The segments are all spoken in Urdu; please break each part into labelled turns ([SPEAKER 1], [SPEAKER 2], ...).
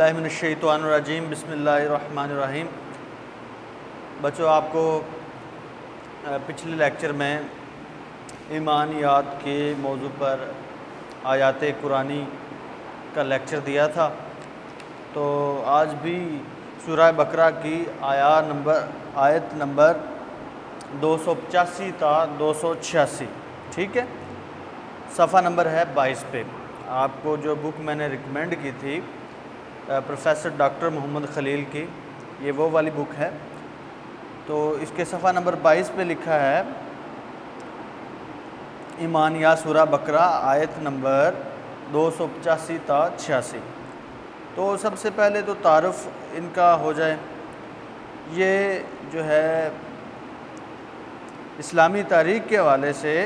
[SPEAKER 1] باللہ من الشیطان الرجیم بسم اللہ الرحمن الرحیم۔ بچوں، آپ کو پچھلے لیکچر میں ایمانیات کے موضوع پر آیات قرآنی کا لیکچر دیا تھا، تو آج بھی سورہ بقرہ کی آیت نمبر 285 تا 286، ٹھیک ہے، صفحہ نمبر ہے 22 پہ۔ آپ کو جو بک میں نے ریکمینڈ کی تھی پروفیسر ڈاکٹر محمد خلیل کی، یہ وہ والی بک ہے، تو اس کے صفحہ نمبر 22 پہ لکھا ہے ایمانیات سورہ بقرہ آیت نمبر 285 تا 86۔ تو سب سے پہلے تو تعارف ان کا ہو جائے۔ یہ جو ہے اسلامی تاریخ کے حوالے سے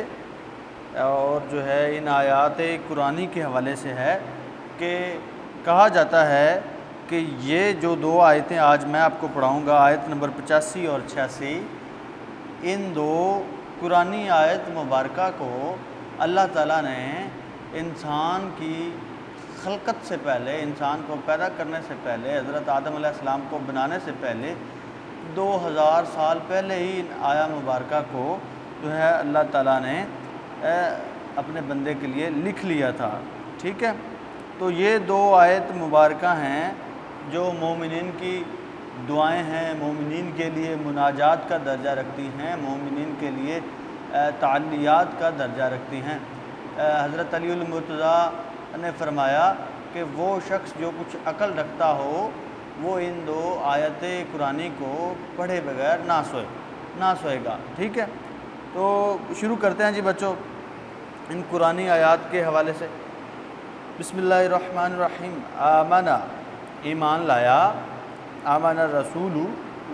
[SPEAKER 1] اور جو ہے ان آیات قرآنی کے حوالے سے ہے کہ کہا جاتا ہے کہ یہ جو دو آیتیں آج میں آپ کو پڑھاؤں گا، آیت نمبر 85 اور 86، ان دو قرآنی آیت مبارکہ کو اللہ تعالیٰ نے انسان کی خلقت سے پہلے، انسان کو پیدا کرنے سے پہلے، حضرت آدم علیہ السلام کو بنانے سے پہلے 2000 سال پہلے ہی ان آیا مبارکہ کو جو ہے اللہ تعالیٰ نے اپنے بندے کے لیے لکھ لیا تھا، ٹھیک ہے۔ تو یہ دو آیت مبارکہ ہیں جو مومنین کی دعائیں ہیں، مومنین کے لیے مناجات کا درجہ رکھتی ہیں، مومنین کے لیے تعلیات کا درجہ رکھتی ہیں۔ حضرت علی المرتضیٰ نے فرمایا کہ وہ شخص جو کچھ عقل رکھتا ہو وہ ان دو آیت قرآنی کو پڑھے بغیر نہ سوئے گا، ٹھیک ہے۔ تو شروع کرتے ہیں جی بچوں ان قرآنی آیات کے حوالے سے۔ بسم اللہ الرحمن الرحیم۔ آمنا، ایمان لایا، آمنا رسول،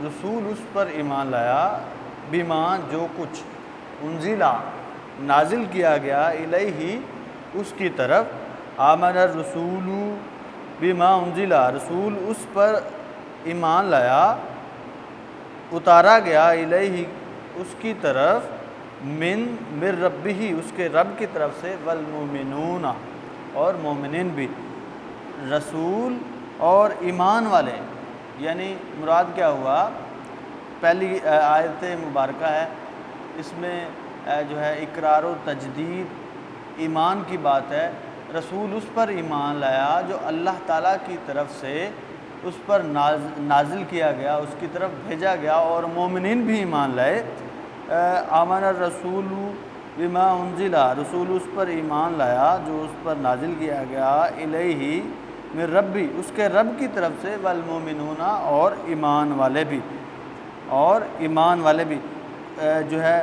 [SPEAKER 1] رسول اس پر ایمان لایا، بما جو کچھ، انزلہ نازل کیا گیا، الیہ اس کی طرف، آمنا الرسول بما انزلہ، رسول اس پر ایمان لایا، اتارا گیا، الیہ اس کی طرف، من ربہ اس کے رب کی طرف سے، والمؤمنون اور مومنین بھی، رسول اور ایمان والے، یعنی مراد کیا ہوا؟ پہلی آیت مبارکہ ہے، اس میں جو ہے اقرار و تجدید ایمان کی بات ہے۔ رسول اس پر ایمان لایا جو اللہ تعالیٰ کی طرف سے اس پر نازل کیا گیا، اس کی طرف بھیجا گیا، اور مومنین بھی ایمان لائے۔ آمن الرسول بما انزلہ، رسول اس پر ایمان لایا جو اس پر نازل کیا گیا، الیہ من ربی اس کے رب کی طرف سے، والمؤمنون اور ایمان والے بھی، جو ہے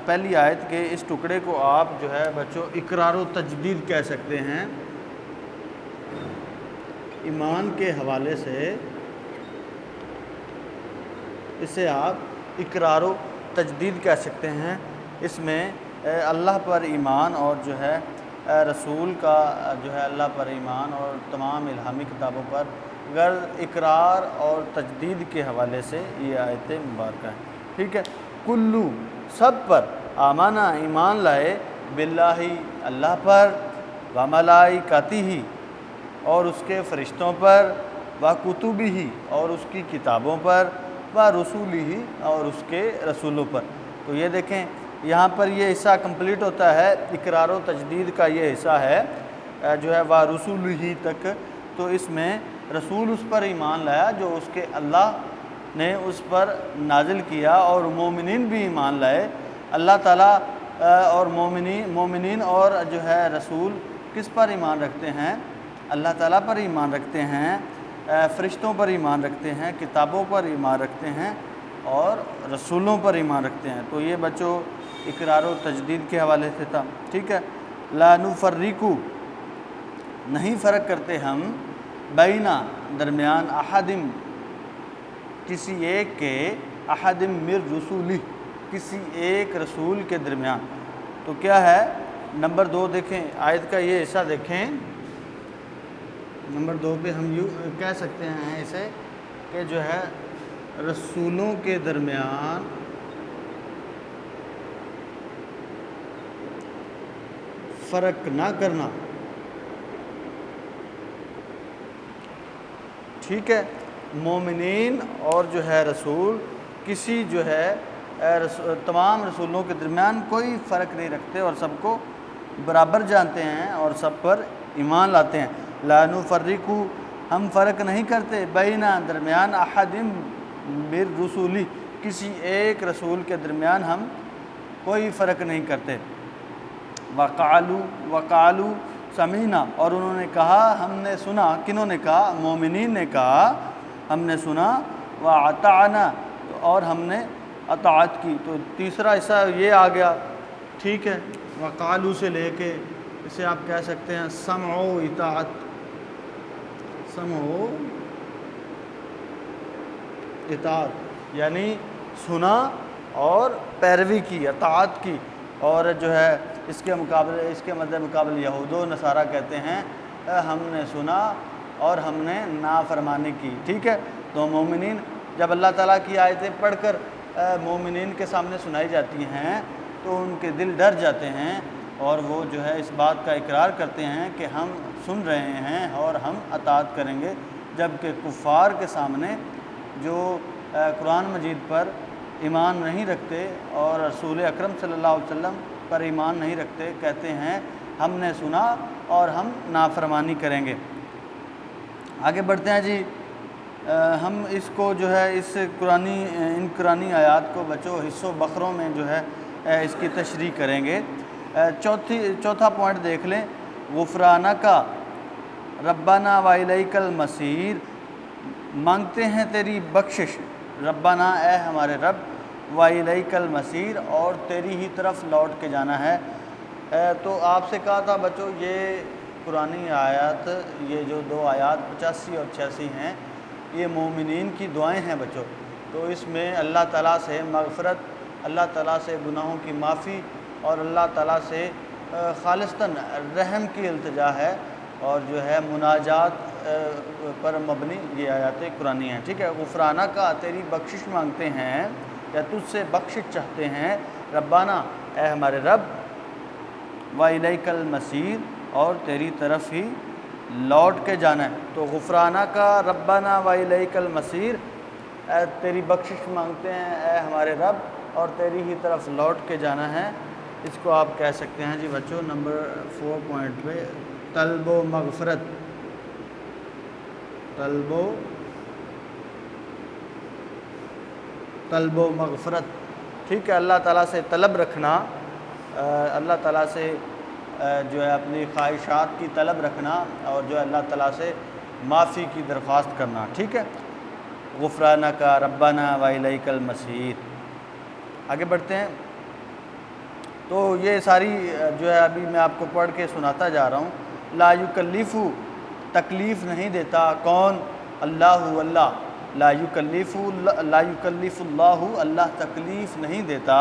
[SPEAKER 1] پہلی آیت کے اس ٹکڑے کو آپ جو ہے بچوں اقرار و تجدید کہہ سکتے ہیں۔ ایمان کے حوالے سے اسے آپ اقرار و تجدید کہہ سکتے ہیں۔ اس میں اللہ پر ایمان اور جو ہے رسول کا جو ہے اللہ پر ایمان اور تمام الہامی کتابوں پر غرض اقرار اور تجدید کے حوالے سے یہ آیت مبارکہ ہے، ٹھیک ہے۔ کلو سب پر، آمنا ایمان لائے، باللہ اللہ پر، وملائکتہ اور اس کے فرشتوں پر، وکتبہ اور اس کی کتابوں پر، ورسولہ اور اس کے رسولوں پر۔ تو یہ دیکھیں یہاں پر یہ حصہ کمپلیٹ ہوتا ہے، اقرار و تجدید کا یہ حصہ ہے جو ہے ورسولہ تک، تو اس میں رسول اس پر ایمان لایا جو اس کے اللہ نے اس پر نازل کیا، اور مومنین بھی ایمان لائے۔ اللہ تعالیٰ اور مومنین اور جو ہے رسول کس پر ایمان رکھتے ہیں؟ اللہ تعالیٰ پر ایمان رکھتے ہیں، فرشتوں پر ایمان رکھتے ہیں، کتابوں پر ایمان رکھتے ہیں، اور رسولوں پر ایمان رکھتے ہیں۔ تو یہ بچوں اقرار و تجدید کے حوالے سے تھا، ٹھیک ہے۔ لا نفرق نہیں فرق کرتے ہم، بینا درمیان، احدم کسی ایک کے، احدم من رسولہ کسی ایک رسول کے درمیان۔ تو کیا ہے؟ نمبر 2 دیکھیں، آیت کا یہ حصہ دیکھیں، نمبر 2 پہ ہم یوں کہہ سکتے ہیں اسے کہ جو ہے رسولوں کے درمیان فرق نہ کرنا، ٹھیک ہے، مومنین اور جو ہے رسول کسی جو ہے تمام رسولوں کے درمیان کوئی فرق نہیں رکھتے اور سب کو برابر جانتے ہیں اور سب پر ایمان لاتے ہیں۔ لا نفرق، ہم فرق نہیں کرتے، بینہ درمیان، احد من رسولی، کسی ایک رسول کے درمیان ہم کوئی فرق نہیں کرتے۔ وقالو سمینا، اور انہوں نے کہا ہم نے سنا، کنہوں نے کہا؟ مومنین نے کہا ہم نے سنا، واطعنا، اور ہم نے اطاعت کی۔ تو تیسرا حصہ یہ آ گیا، ٹھیک ہے، وقالو سے لے کے اسے آپ کہہ سکتے ہیں سمع و اطاعت، سمع و اطاعت یعنی سنا اور پیروی کی، اطاعت کی۔ اور جو ہے اس کے مد مقابل یہود و نصارہ کہتے ہیں ہم نے سنا اور ہم نے نافرمانی کی، ٹھیک ہے۔ تو مومنین جب اللہ تعالیٰ کی آیتیں پڑھ کر مومنین کے سامنے سنائی جاتی ہیں تو ان کے دل ڈر جاتے ہیں اور وہ جو ہے اس بات کا اقرار کرتے ہیں کہ ہم سن رہے ہیں اور ہم اطاعت کریں گے، جبکہ کفار کے سامنے جو قرآن مجید پر ایمان نہیں رکھتے اور رسول اکرم صلی اللہ علیہ وسلم پر ایمان نہیں رکھتے، کہتے ہیں ہم نے سنا اور ہم نافرمانی کریں گے۔ آگے بڑھتے ہیں جی، ہم اس کو جو ہے ان قرآنی آیات کو بچوں حصوں بخروں میں جو ہے اس کی تشریح کریں گے۔ چوتھا پوائنٹ دیکھ لیں، غفرانہ کا ربنا و الیک المصیر، مانگتے ہیں تیری بخشش، ربنا اے ہمارے رب، و الیک المصیر، اور تیری ہی طرف لوٹ کے جانا ہے۔ تو آپ سے کہا تھا بچوں یہ قرآنی آیات، یہ جو دو آیات 85 اور 86 ہیں، یہ مومنین کی دعائیں ہیں بچوں۔ تو اس میں اللہ تعالیٰ سے مغفرت، اللہ تعالیٰ سے گناہوں کی معافی اور اللہ تعالیٰ سے خالصتاً رحم کی التجا ہے، اور جو ہے مناجات پر مبنی یہ آیات قرآنی ہیں، ٹھیک ہے۔ غفرانہ کا تیری بخشش مانگتے ہیں یا تجھ سے بخشش چاہتے ہیں، ربانہ اے ہمارے رب، و الیک المصیر، اور تیری طرف ہی لوٹ کے جانا ہے۔ تو غفرانہ کا ربنا و الیک المصیر، اے تیری بخشش مانگتے ہیں اے ہمارے رب اور تیری ہی طرف لوٹ کے جانا ہے۔ اس کو آپ کہہ سکتے ہیں جی بچوں نمبر 4 پوائنٹ پہ طلب و مغفرت، طلب و مغفرت، ٹھیک ہے۔ اللہ تعالیٰ سے طلب رکھنا، اللہ تعالیٰ سے جو ہے اپنی خواہشات کی طلب رکھنا اور جو ہے اللہ تعالیٰ سے معافی کی درخواست کرنا، ٹھیک ہے۔ غفرانہ کا ربنا و الیک المصیر۔ آگے بڑھتے ہیں، تو یہ ساری جو ہے ابھی میں آپ کو پڑھ کے سناتا جا رہا ہوں۔ لا یکلف، تکلیف نہیں دیتا، کون؟ اللہ، لا یکلف اللہ، اللہ تکلیف نہیں دیتا،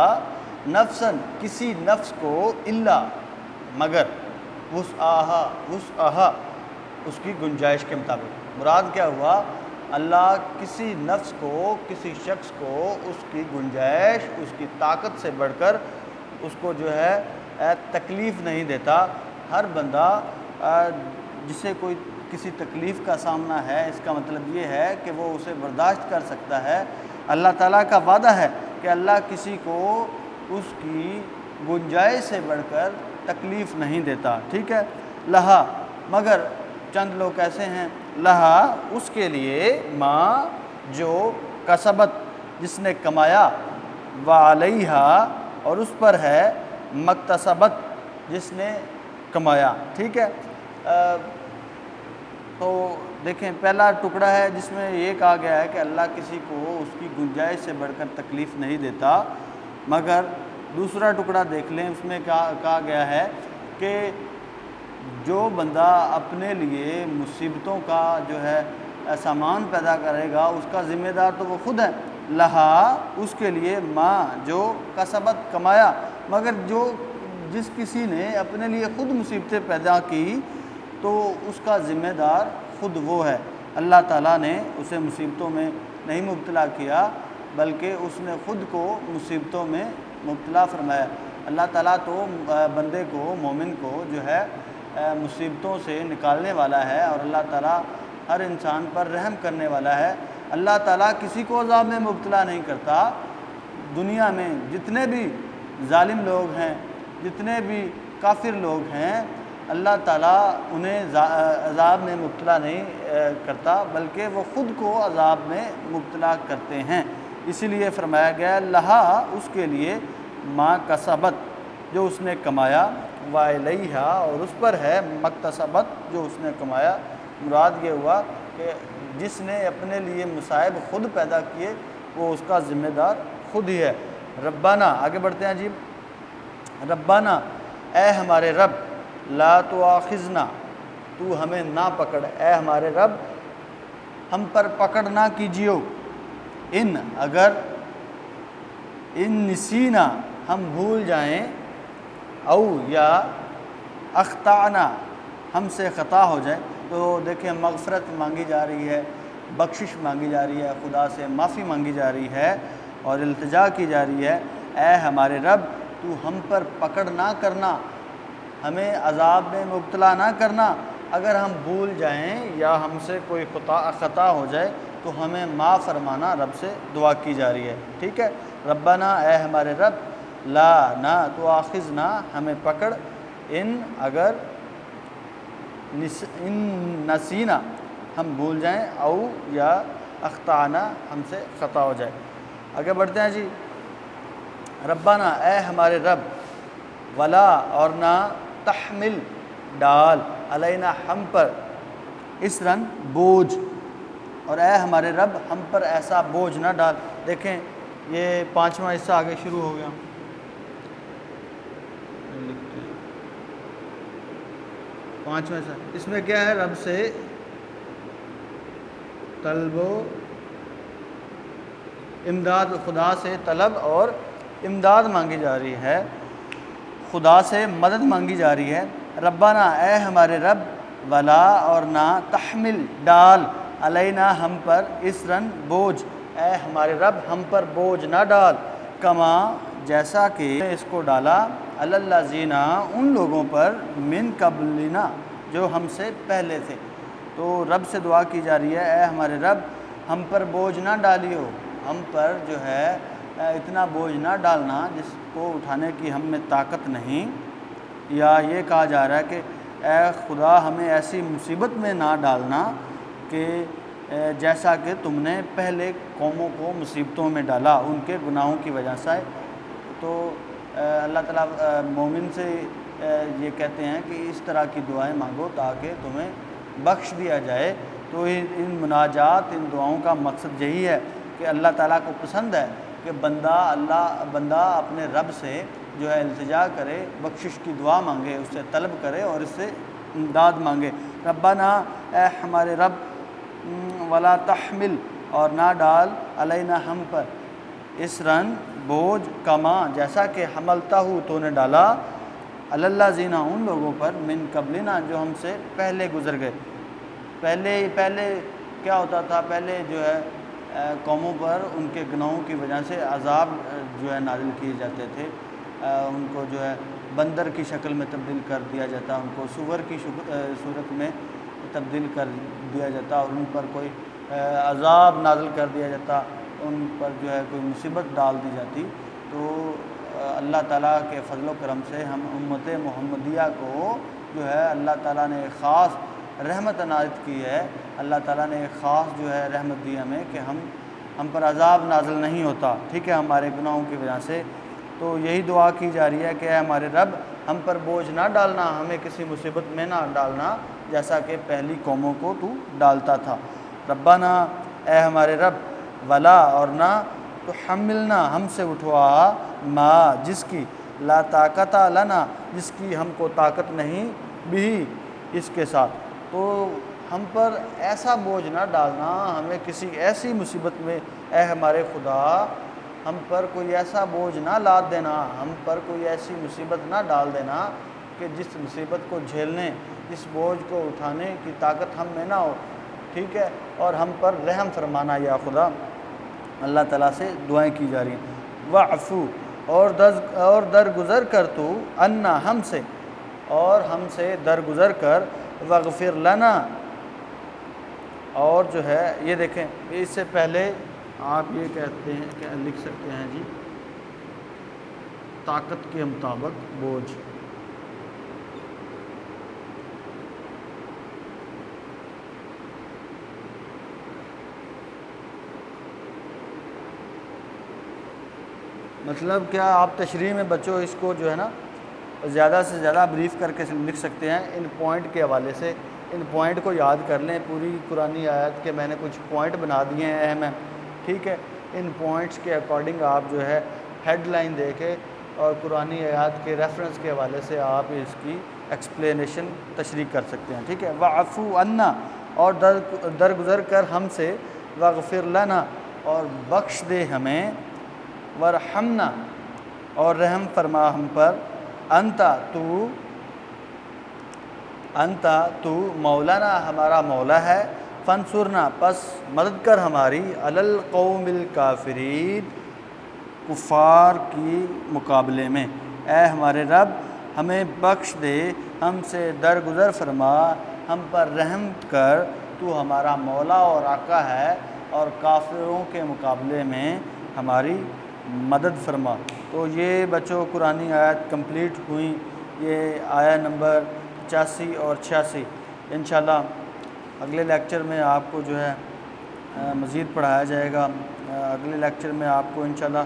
[SPEAKER 1] نفساً کسی نفس کو، الا مگر، وسعہا اس کی گنجائش کے مطابق۔ مراد کیا ہوا؟ اللہ کسی نفس کو، کسی شخص کو اس کی گنجائش، اس کی طاقت سے بڑھ کر اس کو جو ہے تکلیف نہیں دیتا۔ ہر بندہ جسے کوئی کسی تکلیف کا سامنا ہے، اس کا مطلب یہ ہے کہ وہ اسے برداشت کر سکتا ہے۔ اللہ تعالیٰ کا وعدہ ہے کہ اللہ کسی کو اس کی گنجائش سے بڑھ کر تکلیف نہیں دیتا، ٹھیک ہے۔ لہا، مگر چند لوگ ایسے ہیں، لہا اس کے لیے، ماں جو کسبت جس نے کمایا، وعلیہا اور اس پر ہے، مکتسبت جس نے کمایا، ٹھیک ہے۔ تو دیکھیں پہلا ٹکڑا ہے جس میں یہ کہا گیا ہے کہ اللہ کسی کو اس کی گنجائش سے بڑھ کر تکلیف نہیں دیتا، مگر دوسرا ٹکڑا دیکھ لیں، اس میں کہا گیا ہے کہ جو بندہ اپنے لیے مصیبتوں کا جو ہے سامان پیدا کرے گا اس کا ذمہ دار تو وہ خود ہے۔ لہا اس کے لیے، ماں جو کسبت کمایا، مگر جس کسی نے اپنے لیے خود مصیبتیں پیدا کی تو اس کا ذمہ دار خود وہ ہے۔ اللہ تعالیٰ نے اسے مصیبتوں میں نہیں مبتلا کیا بلکہ اس نے خود کو مصیبتوں میں مبتلا فرمایا۔ اللہ تعالیٰ تو بندے کو، مومن کو جو ہے مصیبتوں سے نکالنے والا ہے، اور اللہ تعالیٰ ہر انسان پر رحم کرنے والا ہے۔ اللہ تعالیٰ کسی کو عذاب میں مبتلا نہیں کرتا۔ دنیا میں جتنے بھی ظالم لوگ ہیں، جتنے بھی کافر لوگ ہیں، اللہ تعالیٰ انہیں عذاب میں مبتلا نہیں کرتا، بلکہ وہ خود کو عذاب میں مبتلا کرتے ہیں۔ اسی لیے فرمایا گیا لہا، اس کے لیے ما کسبت، جو اس نے کمایا، وعلیہا، اور اس پر ہے مکتسبت، جو اس نے کمایا۔ مراد یہ ہوا کہ جس نے اپنے لیے مصائب خود پیدا کیے وہ اس کا ذمہ دار خود ہی ہے۔ ربنا، آگے بڑھتے ہیں جی۔ ربنا، اے ہمارے رب، لا تؤاخذنا، تو ہمیں نہ پکڑ، اے ہمارے رب ہم پر پکڑ نہ کیجیو، ان، اگر، ان نسینا، ہم بھول جائیں، او، یا اخطانا، ہم سے خطا ہو جائے۔ تو دیکھیں مغفرت مانگی جا رہی ہے، بخشش مانگی جا رہی ہے، خدا سے معافی مانگی جا رہی ہے اور التجا کی جا رہی ہے، اے ہمارے رب تو ہم پر پکڑ نہ کرنا، ہمیں عذاب میں مبتلا نہ کرنا، اگر ہم بھول جائیں یا ہم سے کوئی خطا ہو جائے تو ہمیں معاف فرمانا، رب سے دعا کی جا رہی ہے، ٹھیک ہے۔ ربنا، اے ہمارے رب، لا، نہ، تؤاخذنا، ہمیں پکڑ، ان، اگر، ان نسینا، ہم بھول جائیں، او، یا اخطانا، ہم سے خطا ہو جائے۔ آگے بڑھتے ہیں جی۔ ربنا، اے ہمارے رب، ولا، اور نہ، تحمل، ڈال، علینا، ہم پر، اسرن، بوجھ، اور اے ہمارے رب ہم پر ایسا بوجھ نہ ڈال۔ دیکھیں یہ 5واں حصہ آگے شروع ہو گیا۔ 5واں حصہ، اس میں کیا ہے؟ رب سے طلب و امداد، خدا سے طلب اور امداد مانگی جا رہی ہے، خدا سے مدد مانگی جا رہی ہے۔ ربنا، اے ہمارے رب، ولا، اور نہ، تحمل، ڈال، علینا، ہم پر، اسرن، بوجھ، اے ہمارے رب ہم پر بوجھ نہ ڈال، کما، جیسا کہ اس کو ڈالا، الذین، ان لوگوں پر، من قبلنا، جو ہم سے پہلے تھے۔ تو رب سے دعا کی جا رہی ہے، اے ہمارے رب ہم پر بوجھ نہ ڈالیو، ہم پر جو ہے اتنا بوجھ نہ ڈالنا جس کو اٹھانے کی ہم میں طاقت نہیں، یا یہ کہا جا رہا ہے کہ اے خدا ہمیں ایسی مصیبت میں نہ ڈالنا کہ جیسا کہ تم نے پہلے قوموں کو مصیبتوں میں ڈالا ان کے گناہوں کی وجہ سے۔ تو اللہ تعالیٰ مومن سے یہ کہتے ہیں کہ اس طرح کی دعائیں مانگو تاکہ تمہیں بخش دیا جائے۔ تو ان مناجات، ان دعاؤں کا مقصد یہی ہے کہ اللہ تعالیٰ کو پسند ہے کہ بندہ اپنے رب سے جو ہے التجا کرے، بخشش کی دعا مانگے، اس سے طلب کرے اور اس سے امداد مانگے۔ ربنا، اے ہمارے رب، ولا تحمل، اور نہ ڈال، علینا، ہم پر، اسرن، بوجھ، کما، جیسا کہ حملتا ہو تو نے ڈالا، الذین، ان لوگوں پر، من قبلنا، جو ہم سے پہلے گزر گئے۔ پہلے کیا ہوتا تھا؟ پہلے جو ہے قوموں پر ان کے گناہوں کی وجہ سے عذاب جو ہے نازل کیے جاتے تھے، ان کو جو ہے بندر کی شکل میں تبدیل کر دیا جاتا، ان کو سور کی صورت میں تبدیل کر دیا جاتا اور ان پر کوئی عذاب نازل کر دیا جاتا، ان پر جو ہے کوئی مصیبت ڈال دی جاتی۔ تو اللہ تعالیٰ کے فضل و کرم سے ہم امت محمدیہ کو جو ہے اللہ تعالیٰ نے ایک خاص رحمت عنایت کی ہے، اللہ تعالیٰ نے ایک خاص جو ہے رحمت دی ہمیں کہ ہم پر عذاب نازل نہیں ہوتا، ٹھیک ہے، ہمارے گناہوں کی وجہ سے۔ تو یہی دعا کی جا رہی ہے کہ اے ہمارے رب ہم پر بوجھ نہ ڈالنا، ہمیں کسی مصیبت میں نہ ڈالنا جیسا کہ پہلی قوموں کو تو ڈالتا تھا۔ ربنا، اے ہمارے رب، ولا، اور نہ، تو حملنا، ہم سے اٹھوا، ما، جس کی، لا طاقت لنا، جس کی ہم کو طاقت نہیں، بھی، اس کے ساتھ۔ تو ہم پر ایسا بوجھ نہ ڈالنا، ہمیں کسی ایسی مصیبت میں، اے ہمارے خدا ہم پر کوئی ایسا بوجھ نہ لاد دینا، ہم پر کوئی ایسی مصیبت نہ ڈال دینا کہ جس مصیبت کو جھیلنے، اس بوجھ کو اٹھانے کی طاقت ہم میں نہ ہو، ٹھیک ہے، اور ہم پر رحم فرمانا یا خدا۔ اللہ تعالیٰ سے دعائیں کی جا رہی ہیں۔ وعفو، اور درگزر کر تو، انا، ہم سے، اور ہم سے درگزر کر، وغفر لنا، اور جو ہے یہ دیکھیں اس سے پہلے آپ یہ کہتے ہیں کہ لکھ سکتے ہیں جی طاقت کے مطابق بوجھ. مطلب کیا آپ تشریح میں بچوں اس کو جو ہے نا زیادہ سے زیادہ بریف کر کے لکھ سکتے ہیں ان پوائنٹ کے حوالے سے. ان پوائنٹ کو یاد کر لیں, پوری قرآنی آیت کے میں نے کچھ پوائنٹ بنا دیے ہیں اہم. ٹھیک ہے, ان پوائنٹس کے اکارڈنگ آپ جو ہے ہیڈ لائن دے کے اور قرآنی آیات کے ریفرنس کے حوالے سے آپ اس کی ایکسپلینیشن تشریح کر سکتے ہیں. ٹھیک ہے, وَعْفُ عَنَّا اور درگزر کر ہم سے, وَغْفِرْ لَنَا اور بخش دے ہمیں, وَرْحَمْنَا اور رحم فرما ہم پر, انتا تو مولانا ہمارا مولا ہے, فانصرنا پس مدد کر ہماری, علی القوم الکافرین کفار کی مقابلے میں. اے ہمارے رب ہمیں بخش دے, ہم سے درگزر فرما, ہم پر رحم کر, تو ہمارا مولا اور آقا ہے اور کافروں کے مقابلے میں ہماری مدد فرما. تو یہ بچوں قرآنی آیت کمپلیٹ ہوئیں. یہ آیا نمبر 85 اور 86. انشاءاللہ اگلے لیکچر میں آپ کو جو ہے مزید پڑھایا جائے گا. اگلے لیکچر میں آپ کو انشاءاللہ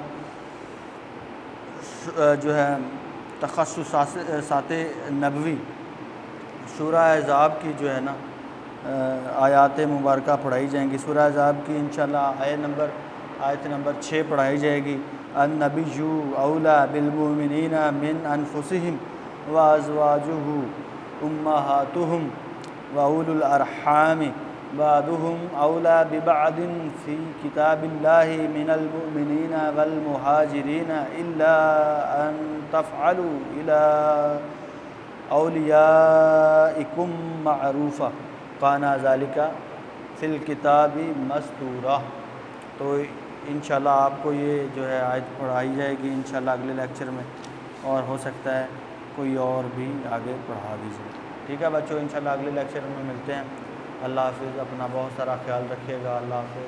[SPEAKER 1] جو ہے تخصصات نبوی سورہ احزاب کی جو ہے نا آیات مبارکہ پڑھائی جائیں گی. سورہ احزاب کی انشاءاللہ آیت نمبر 6 پڑھائی جائے گی. النبی اولیٰ بالمؤمنین من انفسہم وازواجہ امہاتہم واولی الارحام بعضهم اولیٰ ببعض فی کتاب اللہ من المؤمنین والمہاجرین الا ان تفعلوا الی اولیائکم معروفا کان ذلک فی الکتاب مستورا. تو انشاءاللہ آپ کو یہ جو ہے آیت پڑھائی جائے گی انشاءاللہ اگلے لیکچر میں, اور ہو سکتا ہے کوئی اور بھی آگے پڑھا دیجیے. ٹھیک ہے بچوں, انشاءاللہ اگلے لیکچر میں ملتے ہیں. اللہ حافظ. اپنا بہت سارا خیال رکھیے گا. اللہ حافظ.